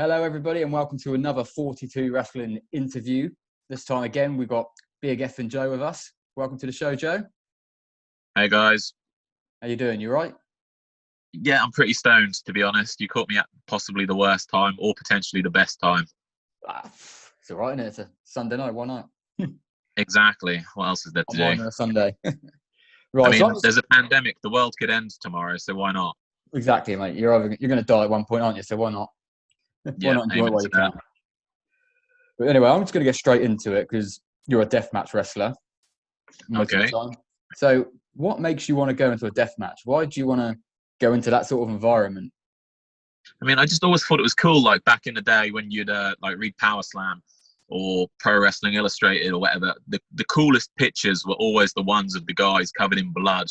Hello, everybody, and welcome to another 42 Wrestling interview. This time again, we've got Big F and Joe with us. Welcome to the show, Joe. Hey, guys. How you doing? You all right? Yeah, I'm pretty stoned, to be honest. You caught me at possibly the worst time or potentially the best time. It's all right, isn't it? It's a Sunday night. Why not? Exactly. What else is there to do? On a Sunday. Right. I mean, there's a pandemic. The world could end tomorrow, so why not? Exactly, mate. You're going to die at one point, aren't you? So why not? Why not enjoy it while you can? But anyway, I'm just going to get straight into it because you're a deathmatch wrestler. Okay. So what makes you want to go into a deathmatch? Why do you want to go into that sort of environment? I mean, I just always thought it was cool, like back in the day when you'd read Power Slam or Pro Wrestling Illustrated or whatever. The coolest pictures were always the ones of the guys covered in blood,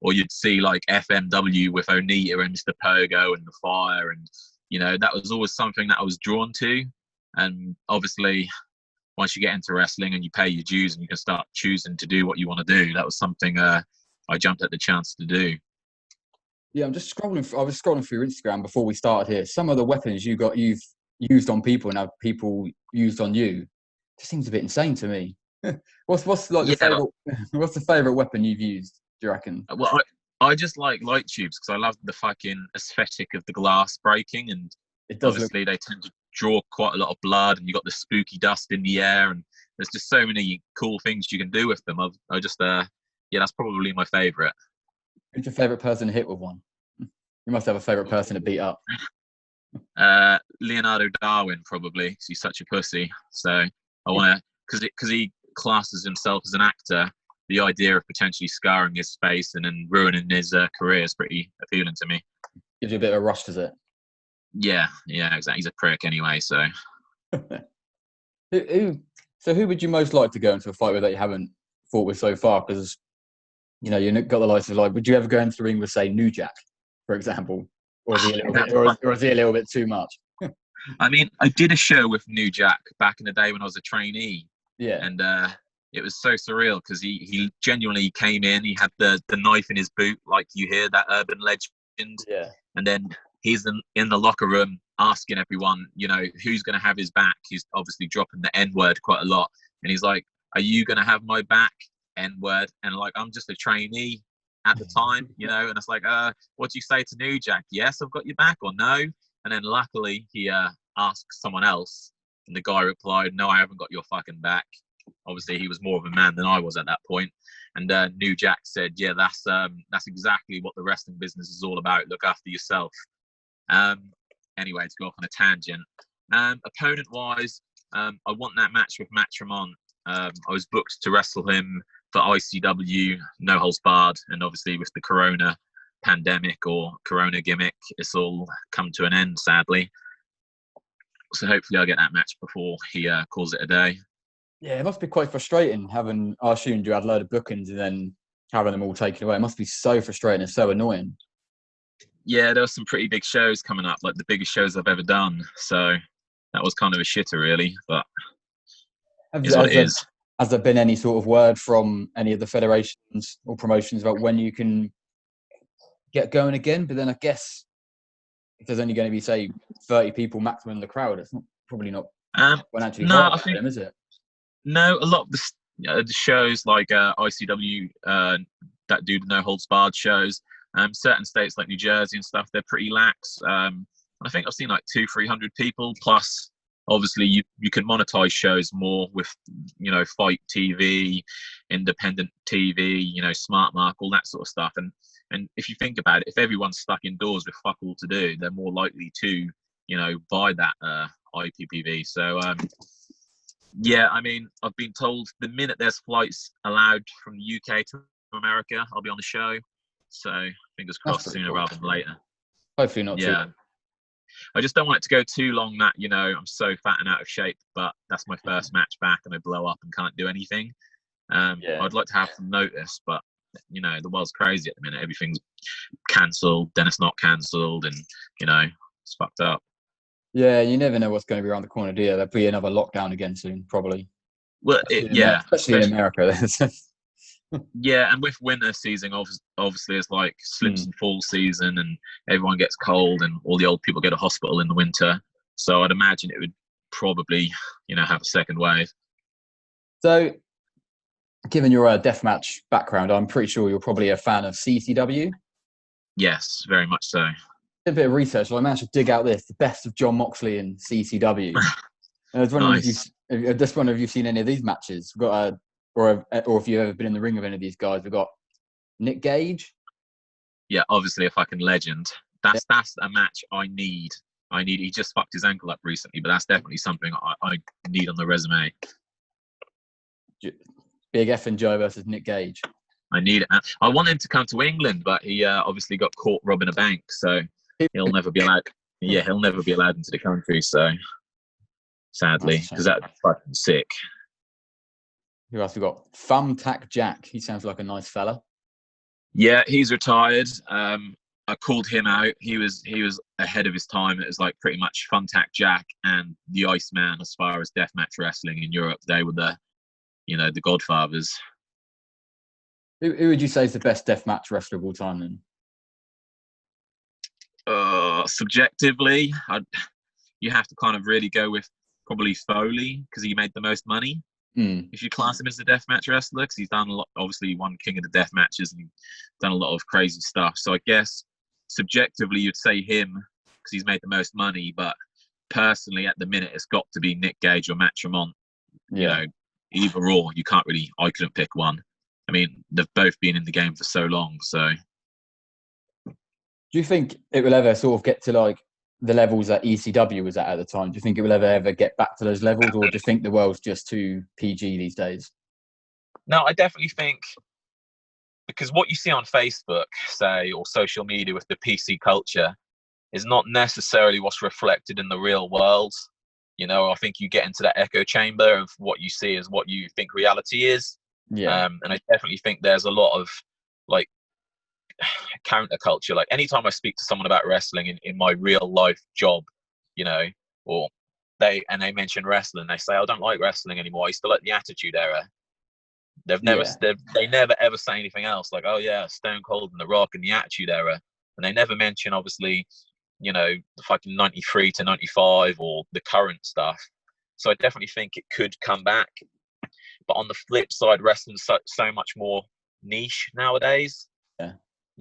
or you'd see like FMW with Onita and Mr. Pogo and the Fire, and that was always something that I was drawn to. And obviously, once you get into wrestling and you pay your dues and you can start choosing to do what you want to do, that was something I jumped at the chance to do. Yeah, I'm just scrolling. I was scrolling through your Instagram before we started here. Some of the weapons you've used on people and now people used on you, just seems a bit insane to me. What's the favorite weapon you've used? Do you reckon? Well, I just like light tubes because I love the fucking aesthetic of the glass breaking, and obviously they tend to draw quite a lot of blood, and you got the spooky dust in the air, and there's just so many cool things you can do with them. That's probably my favorite. Who's your favorite person to hit with one? You must have a favorite person to beat up. Leonardo Darwin, probably, because he's such a pussy. So I want to, because he classes himself as an actor, the idea of potentially scarring his face and then ruining his career is pretty appealing to me. Gives you a bit of a rush, does it? Yeah, exactly. He's a prick anyway, so. Who would you most like to go into a fight with that you haven't fought with so far? Because, you've got the likes of, like, would you ever go into the ring with, say, New Jack, for example? Or is he a little bit too much? I mean, I did a show with New Jack back in the day when I was a trainee. Yeah. And it was so surreal because he genuinely came in. He had the knife in his boot, like you hear that urban legend. Yeah. And then he's in the locker room asking everyone, who's going to have his back. He's obviously dropping the N-word quite a lot. And he's like, are you going to have my back? N-word. And like, I'm just a trainee at the time, and it's like, what do you say to New Jack? Yes, I've got your back, or no? And then luckily he asked someone else, and the guy replied, no, I haven't got your fucking back. Obviously he was more of a man than I was at that point. And New Jack said, yeah, that's exactly what the wrestling business is all about. Look after yourself. Anyway, to go off on a tangent, opponent wise, I want that match with Matt Tremont. I was booked to wrestle him for ICW, no holds barred, and obviously with the Corona pandemic or Corona gimmick, it's all come to an end, sadly. So hopefully I'll get that match before he calls it a day. Yeah, it must be quite frustrating I assumed you had a load of bookings and then having them all taken away. It must be so frustrating and so annoying. Yeah, there were some pretty big shows coming up, like the biggest shows I've ever done. So that was kind of a shitter, really, but is what it is. Has there been any sort of word from any of the federations or promotions about when you can get going again? But then I guess if there's only going to be, say, 30 people maximum in the crowd, it's probably not financially viable for them, is it? No, a lot of the shows like ICW that do the no holds barred shows, certain states like New Jersey and stuff, they're pretty lax. I think I've seen like 200-300 people plus. Obviously, you can monetize shows more with, Fight TV, independent TV, Smart Mark, all that sort of stuff. And if you think about it, if everyone's stuck indoors with fuck all to do, they're more likely to, buy that IPPV. So, yeah, I mean, I've been told the minute there's flights allowed from the UK to America, I'll be on the show. So, fingers crossed, sooner rather than later. Hopefully not too long. I just don't want it to go too long that, I'm so fat and out of shape, but that's my first match back and I blow up and can't do anything. I'd like to have some notice, but, the world's crazy at the minute. Everything's cancelled, then it's not cancelled, and, it's fucked up. Yeah, you never know what's going to be around the corner, do you? There'll be another lockdown again soon, probably. Well, especially in America. Yeah, and with winter season, obviously it's like slips and falls season, and everyone gets cold, and all the old people go to hospital in the winter. So I'd imagine it would probably, have a second wave. So, given your deathmatch background, I'm pretty sure you're probably a fan of CCW. Yes, very much so. Did a bit of research, so I managed to dig out the best of John Moxley in CCW. I was wondering if you've seen any of these matches. We've got or if you've ever been in the ring of any of these guys. We've got Nick Gage. Yeah, obviously a fucking legend. That's a match I need. He just fucked his ankle up recently, but that's definitely something I need on the resume. Big F and Joe versus Nick Gage. I need it. I want him to come to England, but he obviously got caught robbing a bank, so he'll never be allowed. Yeah, he'll never be allowed into the country. So sadly, because that'd be fucking sick. Who else we got? Thumbtack Jack. He sounds like a nice fella. Yeah, he's retired. I called him out. He was ahead of his time. It was like pretty much Thumbtack Jack and the Iceman as far as deathmatch wrestling in Europe. They were the godfathers. Who would you say is the best deathmatch wrestler of all time then? Subjectively, you have to kind of really go with probably Foley because he made the most money. If you class him as a deathmatch wrestler, because he's done a lot, obviously won King of the Death Matches and done a lot of crazy stuff. So I guess subjectively you'd say him because he's made the most money, but personally at the minute it's got to be Nick Gage or Matt Tremont. Yeah. Either or, I couldn't pick one. I mean, they've both been in the game for so long, so. Do you think it will ever sort of get to like the levels that ECW was at the time? Do you think it will ever get back to those levels, or do you think the world's just too PG these days? No, I definitely think, because what you see on Facebook, say, or social media with the PC culture is not necessarily what's reflected in the real world. I think you get into that echo chamber of what you see is what you think reality is. Yeah. And I definitely think there's a lot of like counterculture. Like anytime I speak to someone about wrestling in my real life job, or they mention wrestling, they say, I don't like wrestling anymore. I used to like the Attitude Era. They never ever say anything else like, oh yeah, Stone Cold and The Rock and the Attitude Era. And they never mention obviously, the fucking 93 to 95 or the current stuff. So I definitely think it could come back. But on the flip side, wrestling's so much more niche nowadays. Yeah.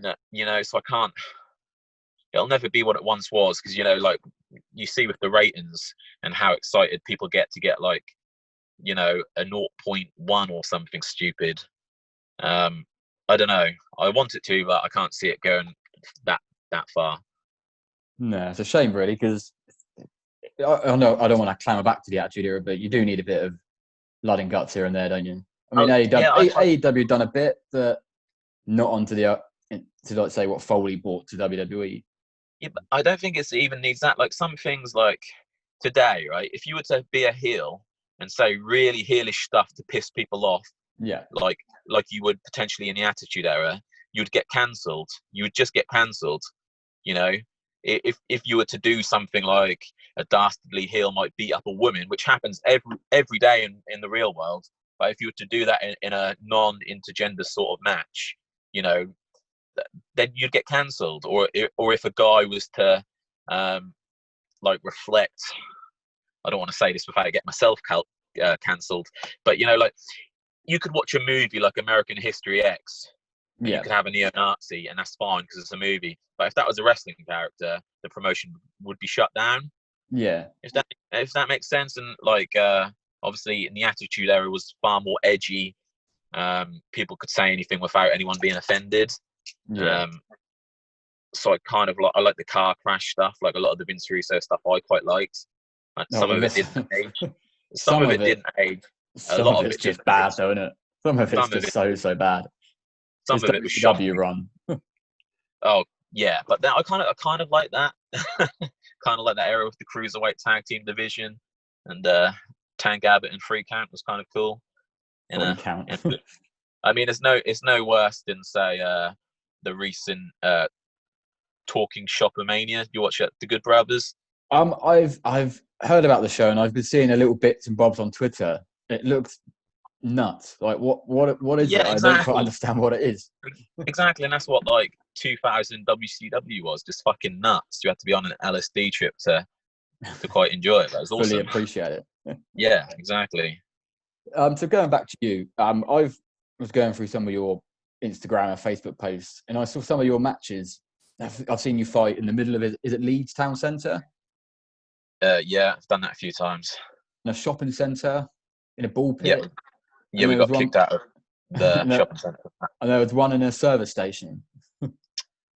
So I can't. It'll never be what it once was because like you see with the ratings and how excited people get to get like, a 0.1 or something stupid. I don't know. I want it to, but I can't see it going that far. No, it's a shame really because I know I don't want to clamber back to the Attitude Era, but you do need a bit of blood and guts here and there, don't you? I mean, AEW done a bit, but not onto to like say what Foley brought to WWE. Yeah, but I don't think it even needs that. Like some things, like today, right? If you were to be a heel and say really heelish stuff to piss people off, like you would potentially in the Attitude Era, you'd get cancelled. You would just get cancelled. If you were to do something like a dastardly heel might beat up a woman, which happens every day in the real world, but if you were to do that in a non-intergender sort of match, then you'd get cancelled. Or if a guy was to like reflect, I don't want to say this without getting myself cancelled, but like you could watch a movie like American History X. And you could have a neo-Nazi, and that's fine because it's a movie. But if that was a wrestling character, the promotion would be shut down. Yeah. If that makes sense, and like obviously in the Attitude Era was far more edgy. People could say anything without anyone being offended. Yeah. So I like the car crash stuff, like a lot of the Vince Russo stuff. I quite liked. Some of it didn't age. Some of it didn't age. A lot of it's it just didn't bad, age. though, isn't it? Some of it's just so bad. Some of it was shocking. run. Oh yeah, but then I kind of like that. Kind of like that era with the cruiserweight tag team division, and Tank Abbott and Free Count was kind of cool. Count. I mean, it's no worse than say the recent Talking Shopper Mania. You watch The Good Brothers? I've heard about the show and I've been seeing a little bits and bobs on Twitter. It looks nuts. Like what is it? Exactly. I don't quite understand what it is. Exactly, and that's what like 2000 WCW was, just fucking nuts. You had to be on an LSD trip to to quite enjoy it. That was Fully awesome. appreciate it. Yeah, exactly. So going back to you, was going through some of your Instagram and Facebook posts, and I saw some of your matches. I've seen you fight in the middle of it. Is it Leeds Town Centre? Yeah, I've done that a few times. In a shopping centre, in a ball Yeah, pit, yeah, and we there was got one. kicked out of the and shopping centre. there was one in a service station.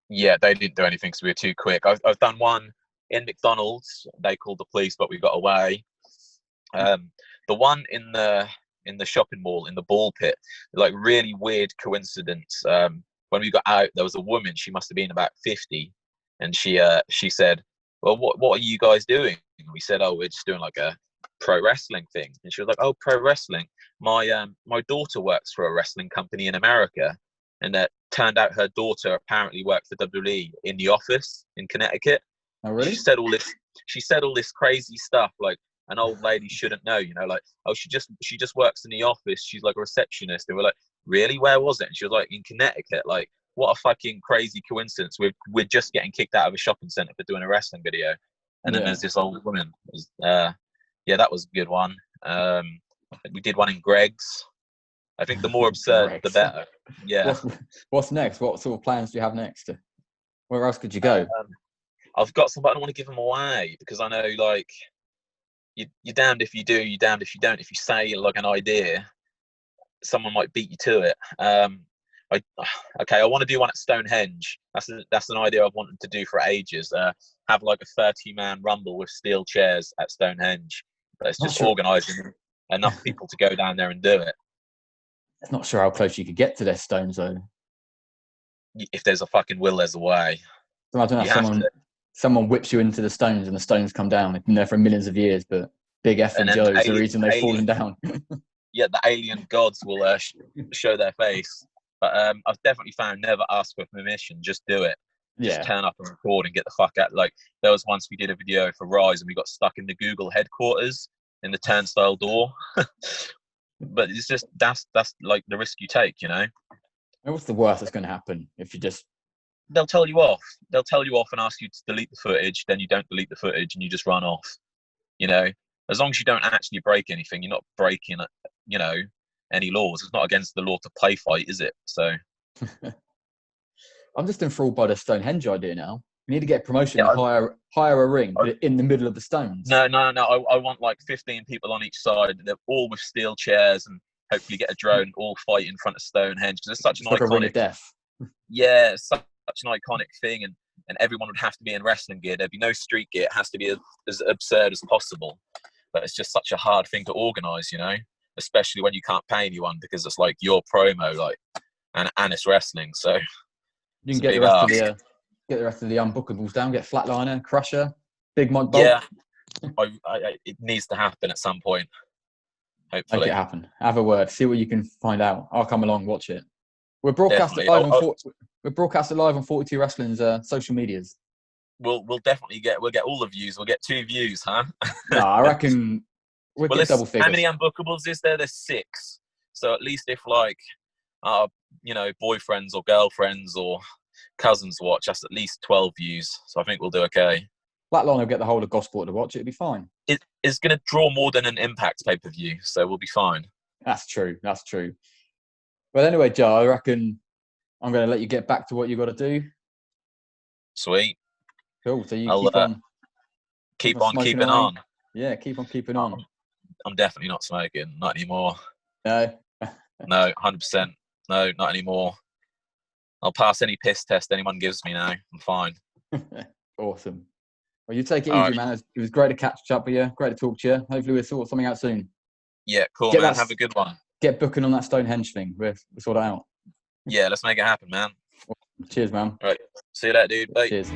Yeah, they didn't do anything because we were too quick. I've done one in McDonald's. They called the police, but we got away. The one in the shopping mall in the ball pit, like really weird coincidence. When we got out, there was a woman. She must have been about 50, and she said, "Well, what are you guys doing?" And we said, "Oh, we're just doing like a pro wrestling thing." And she was like, "Oh, pro wrestling. My daughter works for a wrestling company in America." And that turned out her daughter apparently worked for WWE in the office in Connecticut. Oh, really? She said all this. She said all this crazy stuff, like an old lady shouldn't know. Like, oh, she just works in the office. She's like a receptionist. And we're like, really? Where was it? And she was like, in Connecticut. Like, what a fucking crazy coincidence. We're just getting kicked out of a shopping center for doing a wrestling video, and then there's this old woman. Yeah, that was a good one. We did one in Greg's. I think the more absurd, the better. Yeah. What's next? What sort of plans do you have next? Where else could you go? I've got some, but I don't want to give them away because I know, like, you're damned if you do, you're damned if you don't. If you say like an idea, someone might beat you to it. I want to do one at Stonehenge. That's an idea I've wanted to do for ages. Have like a 30-man rumble with steel chairs at Stonehenge. But it's just organising enough people to go down there and do it. I'm not sure how close you could get to their stones, though. If there's a fucking will, there's a way. So I don't know. Someone whips you into the stones, and the stones come down. They've been there for millions of years, but Big F and Joe is the reason they've fallen down. Yeah, the alien gods will show their face. But I've definitely found never ask for permission. Just do it. Just turn up and record and get the fuck out. Like, there was once we did a video for Rise, and we got stuck in the Google headquarters in the turnstile door. But it's just that's like the risk you take, And what's the worst that's going to happen if you just? They'll tell you off. They'll tell you off and ask you to delete the footage. Then you don't delete the footage and you just run off. As long as you don't actually break anything, you're not breaking, any laws. It's not against the law to play fight, is it? So. I'm just enthralled by the Stonehenge idea now. We need to get promotion and hire a ring in the middle of the stones. No. I want like 15 people on each side. They're all with steel chairs and hopefully get a drone, all fight in front of Stonehenge. It's such an iconic. Like a ring of death. Yeah, such an iconic thing, and everyone would have to be in wrestling gear. There'd be no street gear. It has to be as absurd as possible. But it's just such a hard thing to organise, especially when you can't pay anyone because it's like your promo, like, and it's wrestling. So you can get the rest of the unbookables down. Get Flatliner, Crusher, Big Mike Bolt. Yeah, it needs to happen at some point. Hopefully, make it happen. Have a word. See what you can find out. I'll come along, watch it. We're broadcasting live on. We're broadcasting live on 42 Wrestling's social medias. We'll definitely get all the views. We'll get 2 views, huh? No, I reckon we'll get double figures. How many unbookables is there? There's 6. So at least if like our boyfriends or girlfriends or cousins watch, that's at least 12 views. So I think we'll do okay. Flatline will get the whole of Gosport to watch. It'll be fine. It's going to draw more than an Impact pay-per-view, so we'll be fine. That's true. Well, anyway, Joe, I reckon I'm going to let you get back to what you got to do. Sweet. Cool. So you keep on keeping on. Yeah, keep on keeping on. I'm definitely not smoking. Not anymore. No. No, 100%. No, not anymore. I'll pass any piss test anyone gives me now. I'm fine. Awesome. Well, you take it easy, man. It was great to catch up with you. Great to talk to you. Hopefully we'll sort something out soon. Yeah, cool, man. Have a good one. Get booking on that Stonehenge thing. We'll sort it out. Yeah, let's make it happen, man. Cheers, man. All right. See you later, dude. Bye. Cheers.